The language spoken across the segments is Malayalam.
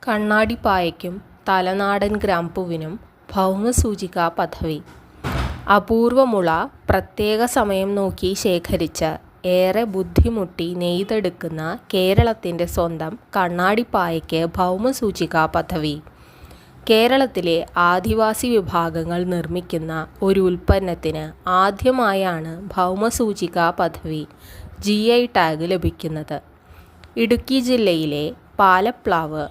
കണ്ണാടിപ്പായയ്ക്കും തലനാടൻ ഗ്രാമ്പുവിനും ഭൗമസൂചികാ പദവി. അപൂർവമുള പ്രത്യേക സമയം നോക്കി ശേഖരിച്ച് ഏറെ ബുദ്ധിമുട്ടി നെയ്തെടുക്കുന്ന കേരളത്തിൻ്റെ സ്വന്തം കണ്ണാടിപ്പായയ്ക്ക് ഭൗമസൂചികാ പദവി. കേരളത്തിലെ ആദിവാസി വിഭാഗങ്ങൾ നിർമ്മിക്കുന്ന ഒരു ഉൽപ്പന്നത്തിന് ആദ്യമായാണ് ഭൗമസൂചികാ പദവി GI ടാഗ് ലഭിക്കുന്നത്. ഇടുക്കി ജില്ലയിലെ പാലപ്ലാവ്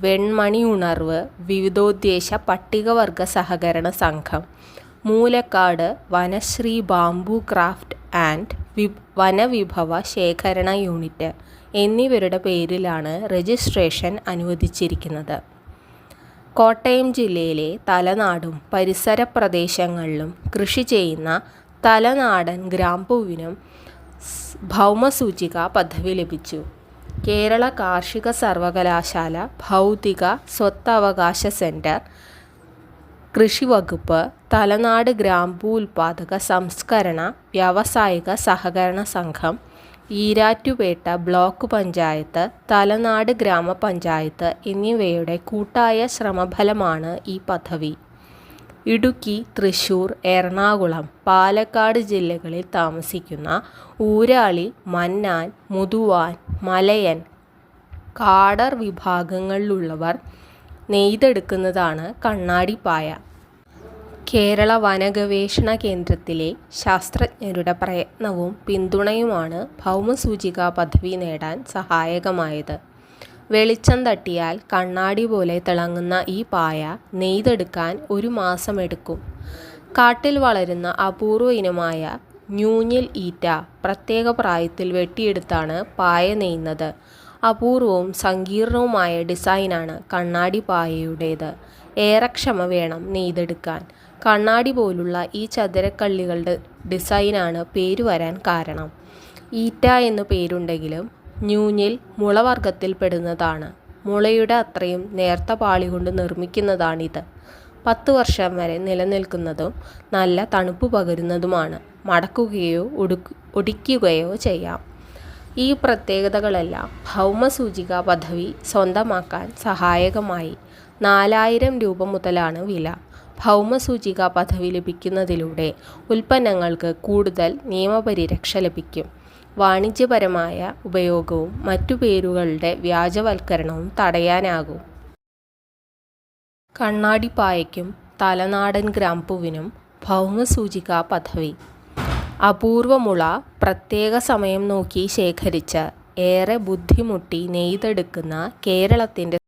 വെൺമണിയുണർവ് വിവിധോദ്ദേശ പട്ടികവർഗ സഹകരണ സംഘം, Moolakkad Vanasree bamboo craft and വനവിഭവ ശേഖരണ യൂണിറ്റ് എന്നിവരുടെ പേരിലാണ് രജിസ്ട്രേഷൻ അനുവദിച്ചിരിക്കുന്നത്. കോട്ടയം ജില്ലയിലെ തലനാടും പരിസര പ്രദേശങ്ങളിലും കൃഷി ചെയ്യുന്ന തലനാടൻ ഗ്രാമ്പുവിനും ഭൗമസൂചികാ പദവി ലഭിച്ചു. കേരള കാർഷിക സർവകലാശാല ഭൗതിക സ്വത്തവകാശ സെന്റർ, കൃഷി വകുപ്പ്, തലനാട് ഗ്രാമ്പു ഉൽപാദക സംസ്കരണ വ്യാവസായിക സഹകരണ സംഘം, ഈരാറ്റുപേട്ട ബ്ലോക്ക് പഞ്ചായത്ത്, തലനാട് ഗ്രാമപഞ്ചായത്ത് എന്നിവയുടെ കൂട്ടായ ശ്രമഫലമാണ് ഈ പദവി. ഇടുക്കി, തൃശ്ശൂർ, എറണാകുളം, പാലക്കാട് ജില്ലകളിൽ താമസിക്കുന്ന ഊരാളി, മന്നാൻ, മുതുവാൻ, മലയൻ, കാടർ വിഭാഗങ്ങളിലുള്ളവർ നെയ്തെടുക്കുന്നതാണ് കണ്ണാടിപ്പായ. കേരള വനഗവേഷണ കേന്ദ്രത്തിലെ ശാസ്ത്രജ്ഞരുടെ പ്രയത്നവും പിന്തുണയുമാണ് ഭൗമസൂചികാ പദവി നേടാൻ സഹായകമായത്. വെളിച്ചം തട്ടിയാൽ കണ്ണാടി പോലെ തിളങ്ങുന്ന ഈ പായ നെയ്തെടുക്കാൻ 1 മാസമെടുക്കും. കാട്ടിൽ വളരുന്ന അപൂർവ ഇനമായ ഞൂഞ്ഞിൽ ഈറ്റ പ്രത്യേക പ്രായത്തിൽ വെട്ടിയെടുത്താണ് പായ നെയ്യുന്നത്. അപൂർവവും സങ്കീർണവുമായ ഡിസൈനാണ് കണ്ണാടിപ്പായയുടേത്. ഏറെ ക്ഷമ വേണം നെയ്തെടുക്കാൻ. കണ്ണാടി പോലുള്ള ഈ ചതുരക്കള്ളികളുടെ ഡിസൈനാണ് പേര് വരാൻ കാരണം. ഈറ്റ എന്നു പേരുണ്ടെങ്കിലും ഞൂഞ്ഞിൽ മുളവർഗത്തിൽപ്പെടുന്നതാണ്. മുളയുടെ അത്രയും നേർത്ത പാളി കൊണ്ട് നിർമ്മിക്കുന്നതാണിത്. 10 വർഷം വരെ നിലനിൽക്കുന്നതും നല്ല തണുപ്പ് പകരുന്നതുമാണ്. മടക്കുകയോ ഒടിക്കുകയോ ചെയ്യാം. ഈ പ്രത്യേകതകളെല്ലാം ഭൗമസൂചികാ പദവി സ്വന്തമാക്കാൻ സഹായകമായി. 4000 രൂപ മുതലാണ് വില. ഭൗമസൂചികാ പദവി ലഭിക്കുന്നതിലൂടെ ഉൽപ്പന്നങ്ങൾക്ക് കൂടുതൽ നിയമപരിരക്ഷ ലഭിക്കും. വാണിജ്യപരമായ ഉപയോഗവും മറ്റു പേരുകളുടെ വ്യാജവൽക്കരണവും തടയാനാകും. കണ്ണാടിപ്പായയ്ക്കും തലനാടൻ ഗ്രാമ്പുവിനും ഭൗമസൂചികാ പദവി. അപൂർവമുള പ്രത്യേക സമയം നോക്കി ശേഖരിച്ച് ഏറെ ബുദ്ധിമുട്ടി നെയ്തെടുക്കുന്ന കേരളത്തിൻ്റെ